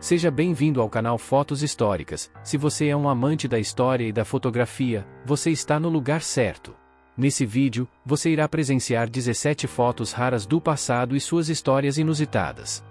Seja bem-vindo ao canal Fotos Históricas. Se você é um amante da história e da fotografia, você está no lugar certo. Nesse vídeo, você irá presenciar 17 fotos raras do passado e suas histórias inusitadas.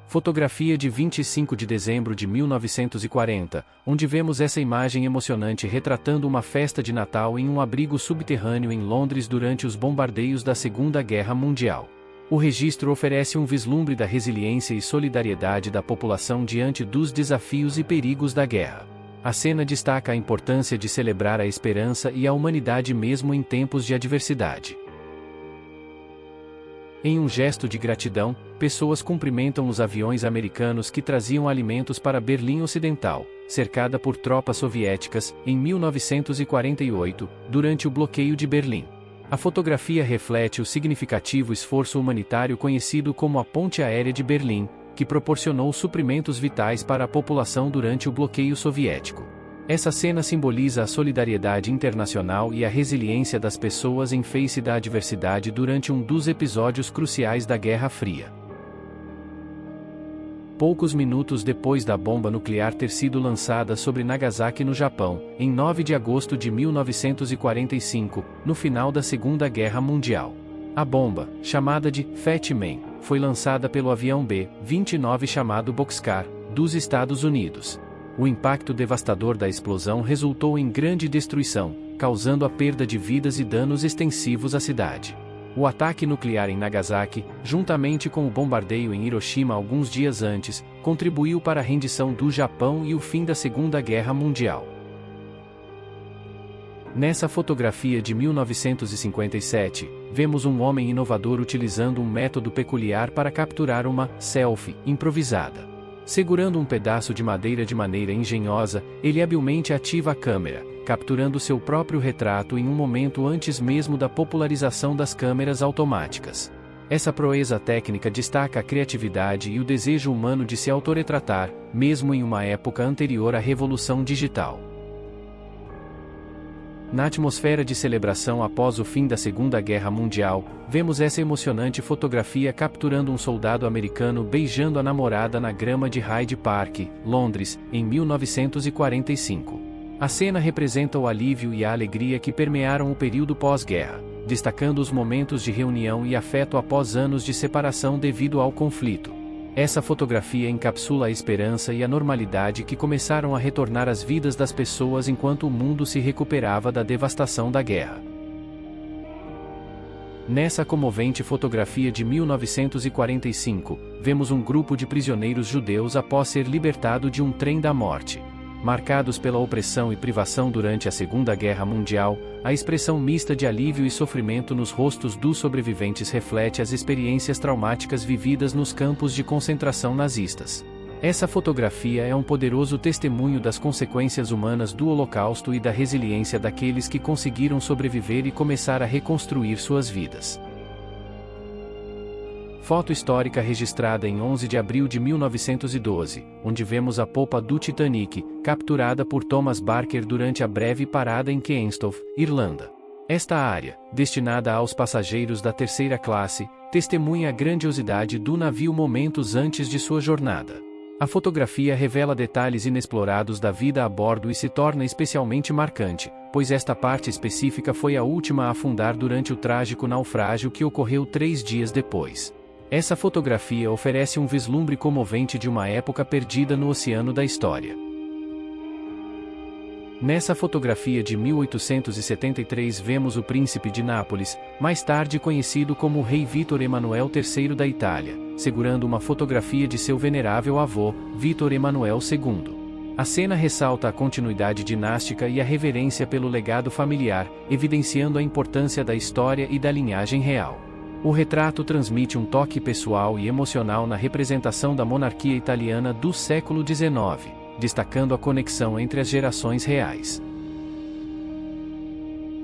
Fotografia de 25 de dezembro de 1940, onde vemos essa imagem emocionante retratando uma festa de Natal em um abrigo subterrâneo em Londres durante os bombardeios da Segunda Guerra Mundial. O registro oferece um vislumbre da resiliência e solidariedade da população diante dos desafios e perigos da guerra. A cena destaca a importância de celebrar a esperança e a humanidade mesmo em tempos de adversidade. Em um gesto de gratidão, pessoas cumprimentam os aviões americanos que traziam alimentos para Berlim Ocidental, cercada por tropas soviéticas, em 1948, durante o bloqueio de Berlim. A fotografia reflete o significativo esforço humanitário conhecido como a Ponte Aérea de Berlim, que proporcionou suprimentos vitais para a população durante o bloqueio soviético. Essa cena simboliza a solidariedade internacional e a resiliência das pessoas em face da adversidade durante um dos episódios cruciais da Guerra Fria. Poucos minutos depois da bomba nuclear ter sido lançada sobre Nagasaki no Japão, em 9 de agosto de 1945, no final da Segunda Guerra Mundial. A bomba, chamada de Fat Man, foi lançada pelo avião B-29 chamado Boxcar, dos Estados Unidos. O impacto devastador da explosão resultou em grande destruição, causando a perda de vidas e danos extensivos à cidade. O ataque nuclear em Nagasaki, juntamente com o bombardeio em Hiroshima alguns dias antes, contribuiu para a rendição do Japão e o fim da Segunda Guerra Mundial. Nessa fotografia de 1957, vemos um homem inovador utilizando um método peculiar para capturar uma selfie improvisada. Segurando um pedaço de maneira engenhosa, ele habilmente ativa a câmera, capturando seu próprio retrato em um momento antes mesmo da popularização das câmeras automáticas. Essa proeza técnica destaca a criatividade e o desejo humano de se autorretratar, mesmo em uma época anterior à Revolução Digital. Na atmosfera de celebração após o fim da Segunda Guerra Mundial, vemos essa emocionante fotografia capturando um soldado americano beijando a namorada na grama de Hyde Park, Londres, em 1945. A cena representa o alívio e a alegria que permearam o período pós-guerra, destacando os momentos de reunião e afeto após anos de separação devido ao conflito. Essa fotografia encapsula a esperança e a normalidade que começaram a retornar às vidas das pessoas enquanto o mundo se recuperava da devastação da guerra. Nessa comovente fotografia de 1945, vemos um grupo de prisioneiros judeus após ser libertado de um trem da morte. Marcados pela opressão e privação durante a Segunda Guerra Mundial, a expressão mista de alívio e sofrimento nos rostos dos sobreviventes reflete as experiências traumáticas vividas nos campos de concentração nazistas. Essa fotografia é um poderoso testemunho das consequências humanas do Holocausto e da resiliência daqueles que conseguiram sobreviver e começar a reconstruir suas vidas. Foto histórica registrada em 11 de abril de 1912, onde vemos a popa do Titanic, capturada por Thomas Barker durante a breve parada em Kensington, Irlanda. Esta área, destinada aos passageiros da terceira classe, testemunha a grandiosidade do navio momentos antes de sua jornada. A fotografia revela detalhes inexplorados da vida a bordo e se torna especialmente marcante, pois esta parte específica foi a última a afundar durante o trágico naufrágio que ocorreu 3 dias depois. Essa fotografia oferece um vislumbre comovente de uma época perdida no oceano da história. Nessa fotografia de 1873 vemos o príncipe de Nápoles, mais tarde conhecido como Rei Vítor Emanuel III da Itália, segurando uma fotografia de seu venerável avô, Vítor Emanuel II. A cena ressalta a continuidade dinástica e a reverência pelo legado familiar, evidenciando a importância da história e da linhagem real. O retrato transmite um toque pessoal e emocional na representação da monarquia italiana do século XIX, destacando a conexão entre as gerações reais.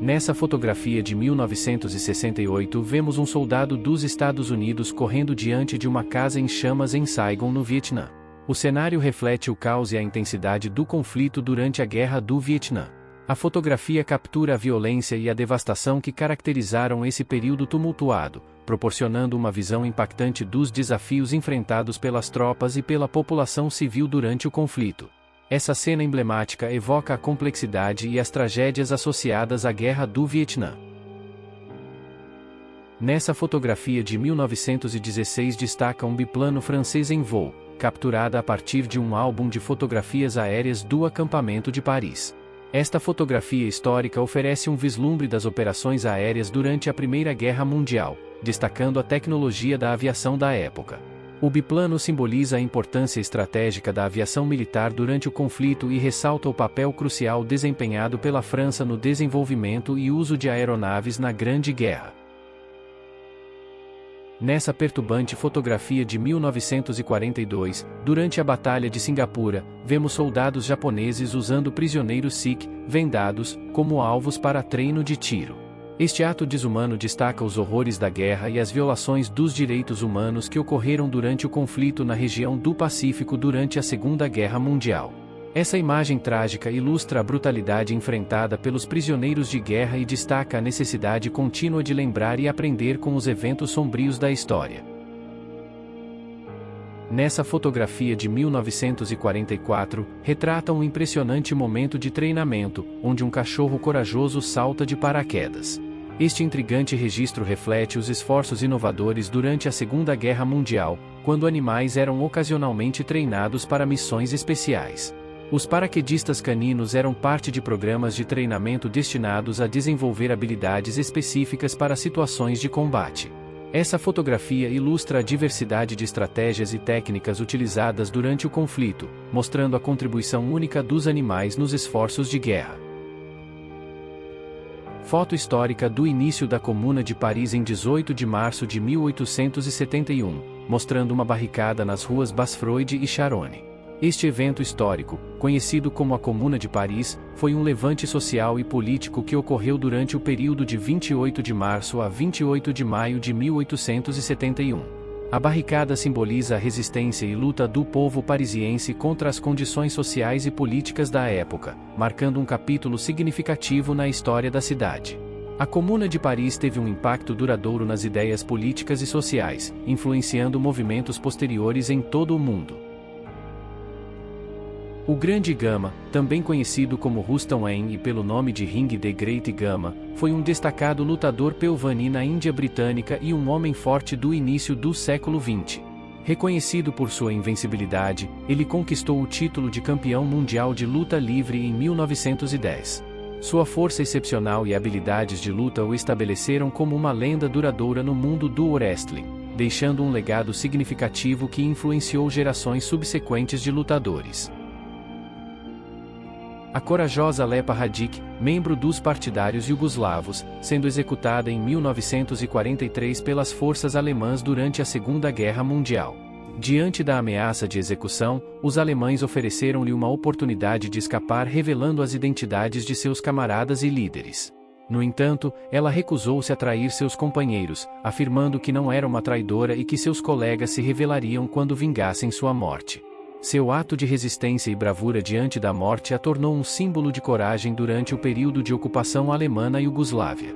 Nessa fotografia de 1968 vemos um soldado dos Estados Unidos correndo diante de uma casa em chamas em Saigon, no Vietnã. O cenário reflete o caos e a intensidade do conflito durante a Guerra do Vietnã. A fotografia captura a violência e a devastação que caracterizaram esse período tumultuado, proporcionando uma visão impactante dos desafios enfrentados pelas tropas e pela população civil durante o conflito. Essa cena emblemática evoca a complexidade e as tragédias associadas à Guerra do Vietnã. Nessa fotografia de 1916 destaca um biplano francês em voo, capturada a partir de um álbum de fotografias aéreas do acampamento de Paris. Esta fotografia histórica oferece um vislumbre das operações aéreas durante a Primeira Guerra Mundial, destacando a tecnologia da aviação da época. O biplano simboliza a importância estratégica da aviação militar durante o conflito e ressalta o papel crucial desempenhado pela França no desenvolvimento e uso de aeronaves na Grande Guerra. Nessa perturbante fotografia de 1942, durante a Batalha de Singapura, vemos soldados japoneses usando prisioneiros Sikh, vendados, como alvos para treino de tiro. Este ato desumano destaca os horrores da guerra e as violações dos direitos humanos que ocorreram durante o conflito na região do Pacífico durante a Segunda Guerra Mundial. Essa imagem trágica ilustra a brutalidade enfrentada pelos prisioneiros de guerra e destaca a necessidade contínua de lembrar e aprender com os eventos sombrios da história. Nessa fotografia de 1944, retrata um impressionante momento de treinamento, onde um cachorro corajoso salta de paraquedas. Este intrigante registro reflete os esforços inovadores durante a Segunda Guerra Mundial, quando animais eram ocasionalmente treinados para missões especiais. Os paraquedistas caninos eram parte de programas de treinamento destinados a desenvolver habilidades específicas para situações de combate. Essa fotografia ilustra a diversidade de estratégias e técnicas utilizadas durante o conflito, mostrando a contribuição única dos animais nos esforços de guerra. Foto histórica do início da Comuna de Paris em 18 de março de 1871, mostrando uma barricada nas ruas Basfroide e Charonne. Este evento histórico, conhecido como a Comuna de Paris, foi um levante social e político que ocorreu durante o período de 28 de março a 28 de maio de 1871. A barricada simboliza a resistência e luta do povo parisiense contra as condições sociais e políticas da época, marcando um capítulo significativo na história da cidade. A Comuna de Paris teve um impacto duradouro nas ideias políticas e sociais, influenciando movimentos posteriores em todo o mundo. O Grande Gama, também conhecido como Rustam Ain e pelo nome de Ring the Great Gama, foi um destacado lutador Pehlvani na Índia Britânica e um homem forte do início do século XX. Reconhecido por sua invencibilidade, ele conquistou o título de campeão mundial de luta livre em 1910. Sua força excepcional e habilidades de luta o estabeleceram como uma lenda duradoura no mundo do wrestling, deixando um legado significativo que influenciou gerações subsequentes de lutadores. A corajosa Lepa Radić, membro dos partidários iugoslavos, sendo executada em 1943 pelas forças alemãs durante a Segunda Guerra Mundial. Diante da ameaça de execução, os alemães ofereceram-lhe uma oportunidade de escapar revelando as identidades de seus camaradas e líderes. No entanto, ela recusou-se a trair seus companheiros, afirmando que não era uma traidora e que seus colegas se revelariam quando vingassem sua morte. Seu ato de resistência e bravura diante da morte a tornou um símbolo de coragem durante o período de ocupação alemã na Iugoslávia.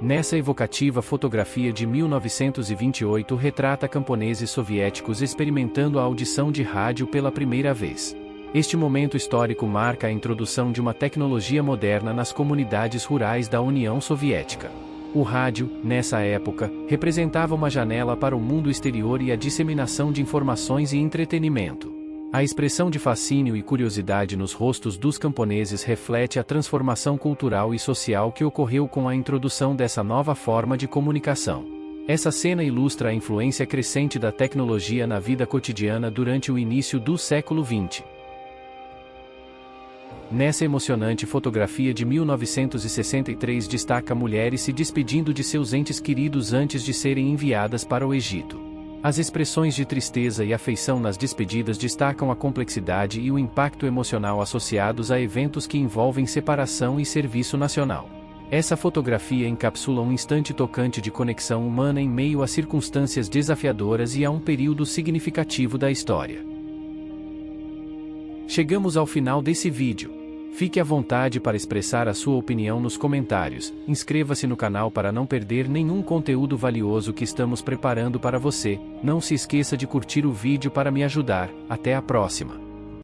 Nessa evocativa fotografia de 1928 retrata camponeses soviéticos experimentando a audição de rádio pela primeira vez. Este momento histórico marca a introdução de uma tecnologia moderna nas comunidades rurais da União Soviética. O rádio, nessa época, representava uma janela para o mundo exterior e a disseminação de informações e entretenimento. A expressão de fascínio e curiosidade nos rostos dos camponeses reflete a transformação cultural e social que ocorreu com a introdução dessa nova forma de comunicação. Essa cena ilustra a influência crescente da tecnologia na vida cotidiana durante o início do século XX. Nessa emocionante fotografia de 1963 destaca mulheres se despedindo de seus entes queridos antes de serem enviadas para o Egito. As expressões de tristeza e afeição nas despedidas destacam a complexidade e o impacto emocional associados a eventos que envolvem separação e serviço nacional. Essa fotografia encapsula um instante tocante de conexão humana em meio a circunstâncias desafiadoras e a um período significativo da história. Chegamos ao final desse vídeo. Fique à vontade para expressar a sua opinião nos comentários. Inscreva-se no canal para não perder nenhum conteúdo valioso que estamos preparando para você. Não se esqueça de curtir o vídeo para me ajudar. Até a próxima!